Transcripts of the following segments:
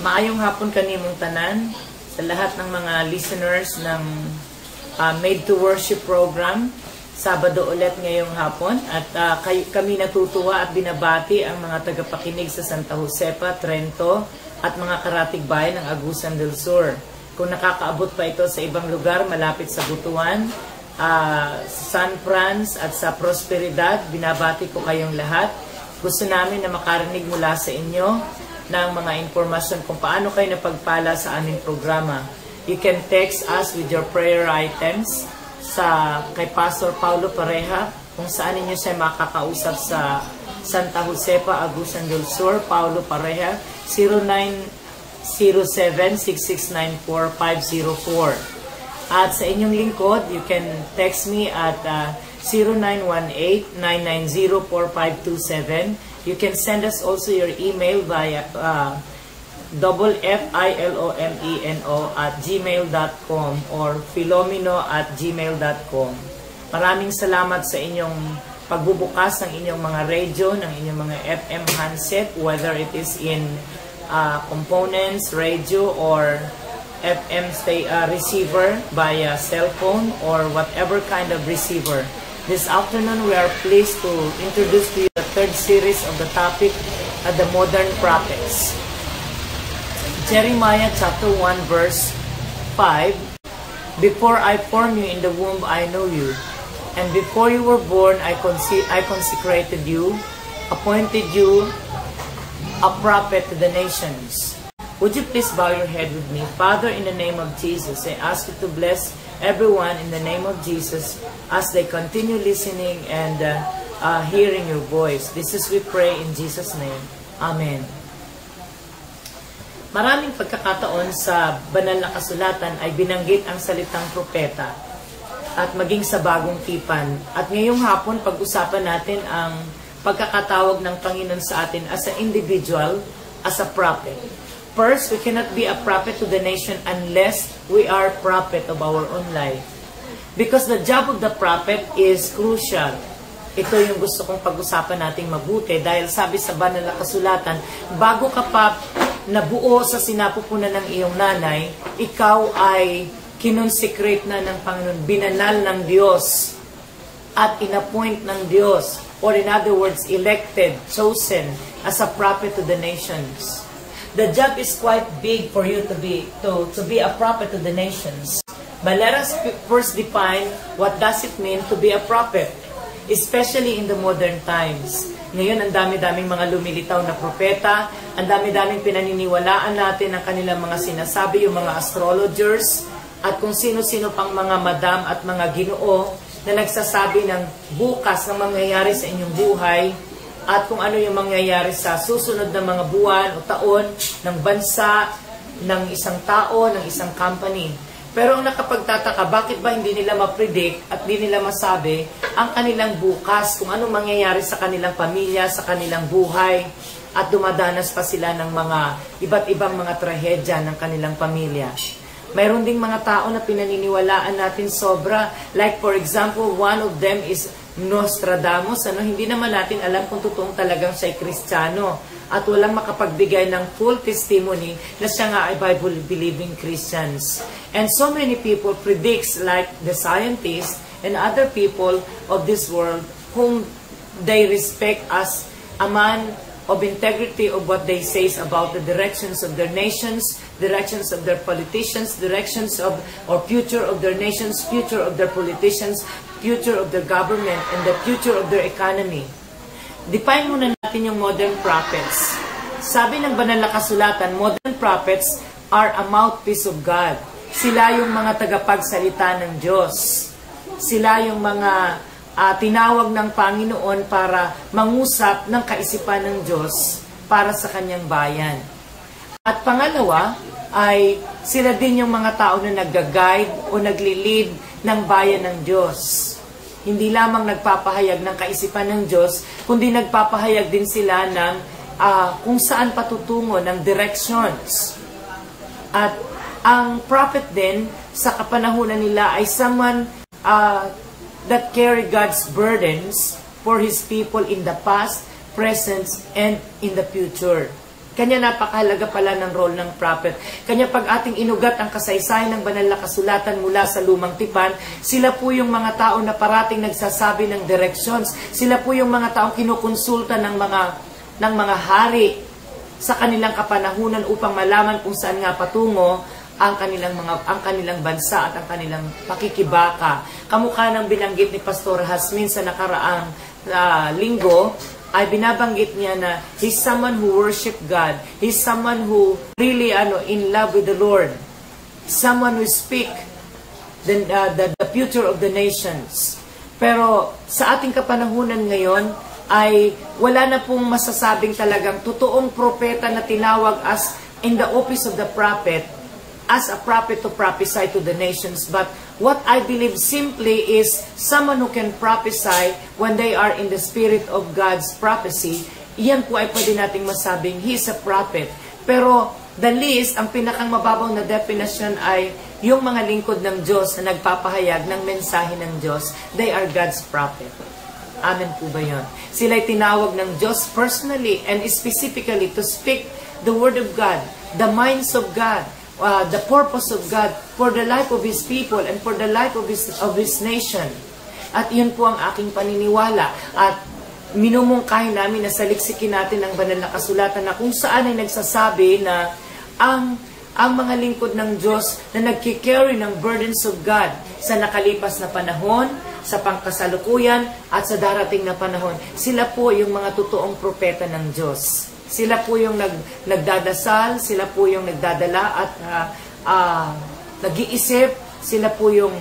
Maayong hapon kanimong tanan sa lahat ng mga listeners ng Made to Worship program. Sabado ulit ngayong hapon at kami natutuwa at binabati ang mga tagapakinig sa Santa Josepa, Trento at mga karatig bayan ng Agusan del Sur. Kung nakakaabot pa ito sa ibang lugar malapit sa Butuan, San Franz at sa Prosperidad, binabati ko kayong lahat. Gusto namin na makarinig mula sa inyo ng mga informasyon kung paano kayo napagpala sa aming programa. You can text us with your prayer items kay Pastor Paulo Pareha, kung saan ninyo siya makakausap sa Santa Josepa, Agusan del Sur. Paulo Pareha, 0907-6694-504. At sa inyong lingkod, you can text me at 0918-990-4527. You can send us also your email via filomeno@gmail.com or filomeno@gmail.com. Maraming salamat sa inyong pagbubukas ng inyong mga radio, ng inyong mga FM handset, whether it is in components, radio, or FM receiver via cell phone or whatever kind of receiver. This afternoon, we are pleased to introduce to you the third series of the topic of the modern prophets. Jeremiah chapter 1 verse 5, "Before I formed you in the womb, I know you. And before you were born, I consecrated you, appointed you a prophet to the nations." Would you please bow your head with me? Father, in the name of Jesus, I ask you to bless everyone in the name of Jesus as they continue listening and hearing your voice. This is we pray in Jesus' name. Amen. Maraming pagkakataon sa banal na kasulatan ay binanggit ang salitang propeta at maging sa bagong tipan. At ngayong hapon, pag-usapan natin ang pagkakatawag ng Panginoon sa atin as an individual, as a prophet. First, we cannot be a prophet to the nation unless we are prophet of our own life. Because the job of the prophet is crucial. Ito yung gusto kong pag-usapan nating mabuti dahil sabi sa banal na kasulatan, bago ka pa nabuo sa sinapupunan ng iyong nanay, ikaw ay kinonsecrate na ng Panginoon, binanal ng Diyos at inappoint ng Diyos, or in other words, elected, chosen as a prophet to the nations. The job is quite big for you to be a prophet to the nations. But let us first define what does it mean to be a prophet, especially in the modern times. Ngayon, ang dami-daming mga lumilitaw na propeta, ang dami-daming pinaniniwalaan natin ang kanilang mga sinasabi, yung mga astrologers, at kung sino-sino pang mga madam at mga ginoo na nagsasabi ng bukas na mangyayari sa inyong buhay, at kung ano yung mangyayari sa susunod na mga buwan o taon ng bansa, ng isang tao, ng isang company. Pero ang nakapagtataka, bakit ba hindi nila ma-predict at hindi nila masabi ang kanilang bukas, kung ano mangyayari sa kanilang pamilya, sa kanilang buhay, at dumadanas pa sila ng mga iba't ibang mga trahedya ng kanilang pamilya. Mayroon ding mga tao na pinaniniwalaan natin sobra. Like for example, one of them is Nostradamus. Hindi naman natin alam kung totoong talagang siya ay Kristiyano. At walang makapagbigay ng full testimony na siya nga ay Bible-believing Christians. And so many people predicts, like the scientists and other people of this world whom they respect as a man of integrity of what they say about the directions of their nations, directions of their politicians, directions of or future of their nations, future of their politicians, future of their government, and the future of their economy. Define muna natin yung modern prophets. Sabi ng banal na kasulatan, modern prophets are a mouthpiece of God. Sila yung mga tagapagsalita ng Diyos. Sila yung mga tinawag ng Panginoon para mangusap ng kaisipan ng Diyos para sa kanyang bayan. At pangalawa, ay sila din yung mga tao na nag-guide o nagli-lead ng bayan ng Diyos. Hindi lamang nagpapahayag ng kaisipan ng Diyos, kundi nagpapahayag din sila ng kung saan patutungo ng directions. At ang prophet din, sa kapanahunan nila ay someone that carry God's burdens for His people in the past, present, and in the future. Kanya napakahalaga pala ng role ng prophet. Kanya pag ating inugat ang kasaysayan ng banal na kasulatan mula sa lumang tipan, sila po yung mga tao na parating nagsasabi ng directions. Sila po yung mga taong kinukonsulta ng mga hari sa kanilang kapanahunan upang malaman kung saan nga patungo ang kanilang bansa at ang kanilang pakikibaka. Kamukha ng binanggit ni Pastor Hasmin sa nakaraang linggo, ay binabanggit niya na he's someone who worship God. He's someone who really in love with the Lord. Someone who speak the future of the nations. Pero sa ating kapanahunan ngayon ay wala na pong masasabing talagang totoong propeta na tinawag as in the office of the prophet, as a prophet to prophesy to the nations. But what I believe simply is someone who can prophesy when they are in the spirit of God's prophecy. Iyan po ay pwede nating masabing he's a prophet. Pero the least, ang pinakang mababaw na definition ay yung mga lingkod ng Diyos na nagpapahayag ng mensahe ng Diyos. They are God's prophet. Amen po ba yun? Sila'y tinawag ng Diyos personally and specifically to speak the word of God, the minds of God, the purpose of God for the life of His people and for the life of His nation. At yun po ang aking paniniwala. At minumungkahin namin na saliksikin natin ang banal na kasulatan na kung saan ay nagsasabi na ang mga lingkod ng Diyos na nagkikarry ng burdens of God sa nakalipas na panahon, sa pangkasalukuyan at sa darating na panahon, sila po yung mga totoong propeta ng Diyos. Sila po yung nagdadasal, sila po yung nagdadala at nag-iisip, sila po yung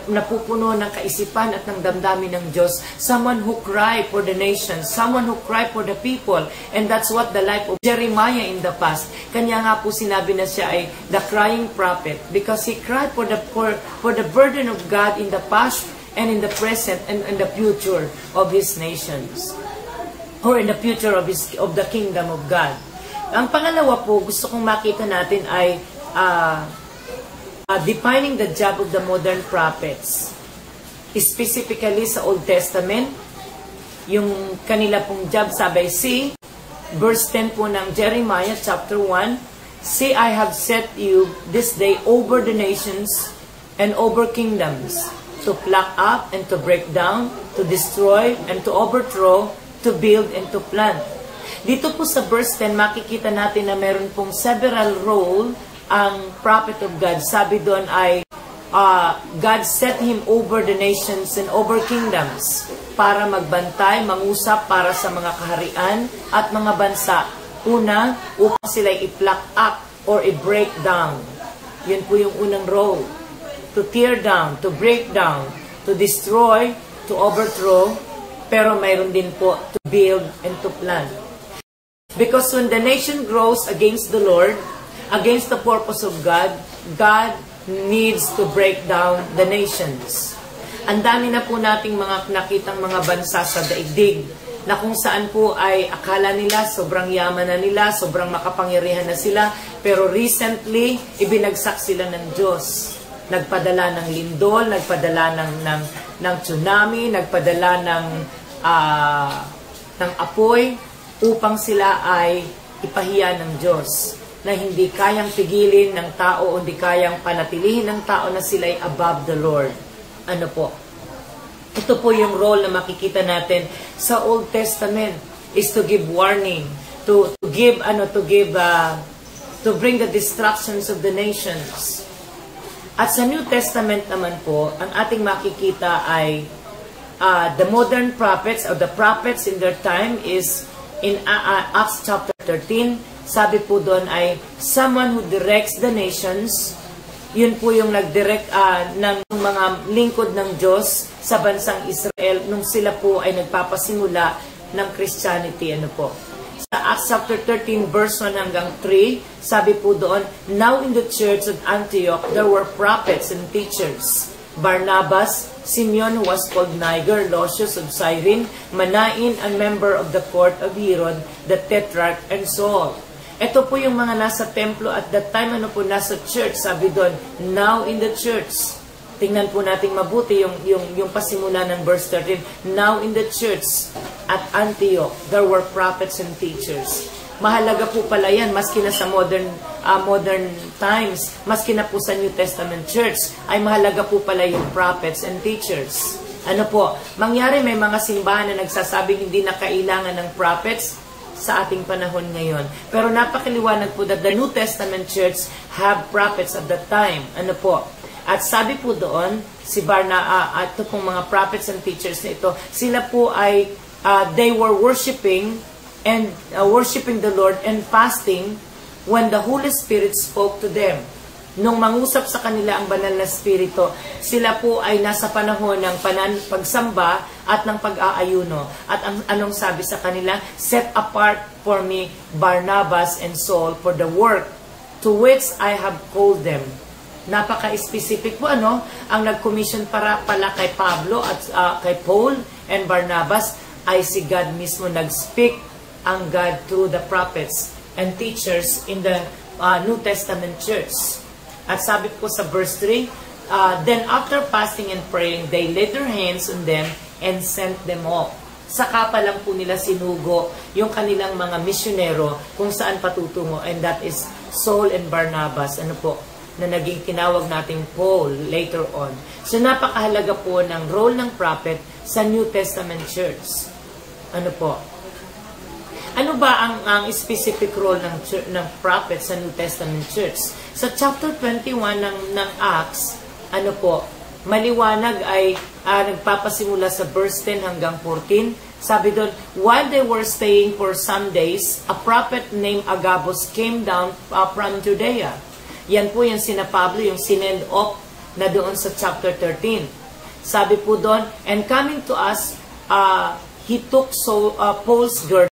napupuno ng kaisipan at ng damdamin ng Diyos. Someone who cry for the nation, someone who cry for the people, and that's what the life of Jeremiah in the past. Kanya nga po sinabi na siya ay the crying prophet because he cried for the burden of God in the past and in the present and in the future of His nations. Or in the future of the kingdom of God. Ang pangalawa po, gusto kong makita natin ay defining the job of the modern prophets. Specifically sa Old Testament, yung kanila pong job, sabi, see, verse 10 po ng Jeremiah chapter 1, see, I have set you this day over the nations and over kingdoms, to pluck up and to break down, to destroy and to overthrow, to build and to plant. Dito po sa verse 10, makikita natin na meron pong several role ang prophet of God. Sabi doon ay, God set him over the nations and over kingdoms para magbantay, mangusap para sa mga kaharian at mga bansa. Una, upang sila i-pluck up or i-break down. Yun po yung unang role. To tear down, to break down, to destroy, to overthrow, pero mayroon din po to build and to plant. Because when the nation grows against the Lord, against the purpose of God, God needs to break down the nations. Ang dami na po nating mga nakitang mga bansa sa daigdig na kung saan po ay akala nila sobrang yaman na nila, sobrang makapangyarihan na sila, pero recently, ibinagsak sila ng Diyos. Nagpadala ng lindol, nagpadala ng tsunami, nagpadala ng apoy upang sila ay ipahiya ng Diyos na hindi kayang pigilin ng tao o hindi kayang panatilihin ng tao na sila ay above the Lord. Ano po? Ito po yung role na makikita natin sa Old Testament is to give warning, to bring the destructions of the nations. At sa New Testament naman po, ang ating makikita ay the modern prophets or the prophets in their time is in Acts chapter 13. Sabi po doon ay someone who directs the nations. Yun po yung nagdirect ng mga lingkod ng Diyos sa bansang Israel nung sila po ay nagpapasimula ng Christianity. Ano po? Sa Acts chapter 13 verse 1 hanggang 3, sabi po doon, now in the church of Antioch there were prophets and teachers. Barnabas, Simeon who was called Niger, Lucius of Cyrene, Manaen, a member of the court of Herod, the Tetrarch, and Saul. Ito po yung mga nasa templo at that time, ano po, nasa church. Sabi doon, now in the church. Tingnan po natin mabuti yung pasimula ng verse 13. Now in the church at Antioch, there were prophets and teachers. Mahalaga po pala yan, maski na sa modern times, maski na po sa New Testament Church, ay mahalaga po pala yung prophets and teachers. Ano po, mangyari may mga simbahan na nagsasabing hindi na kailangan ng prophets sa ating panahon ngayon. Pero napakaliwanag po that the New Testament Church have prophets at that time. Ano po? At sabi po doon, si at ito pong mga prophets and teachers na ito, sila po ay, they were worshiping the Lord and fasting when the Holy Spirit spoke to them. Nung mangusap sa kanila ang banal na Espiritu, sila po ay nasa panahon ng pagsamba at ng pag-aayuno. At anong sabi sa kanila? Set apart for me Barnabas and Saul for the work to which I have called them. Napaka-specific po ang nag-commission pala kay Pablo at kay Paul and Barnabas ay si God mismo nag-speak ang God through the prophets and teachers in the New Testament Church. At sabi po sa verse 3, then after fasting and praying, they laid their hands on them and sent them off. Saka pa lang po nila sinugo yung kanilang mga misyonero kung saan patutungo, and that is Saul and Barnabas, na naging tinawag nating Paul later on. So napakahalaga po ng role ng prophet sa New Testament Church. Ano ba ang specific role ng prophet sa New Testament Church? Sa chapter 21 ng Acts, maliwanag ay nagpapasimula sa verse 10 hanggang 14. Sabi doon, while they were staying for some days, a prophet named Agabus came down from Judea. Yan po yung sina Pablo, yung sinend off na doon sa chapter 13. Sabi po doon, and coming to us, he took Paul's girdle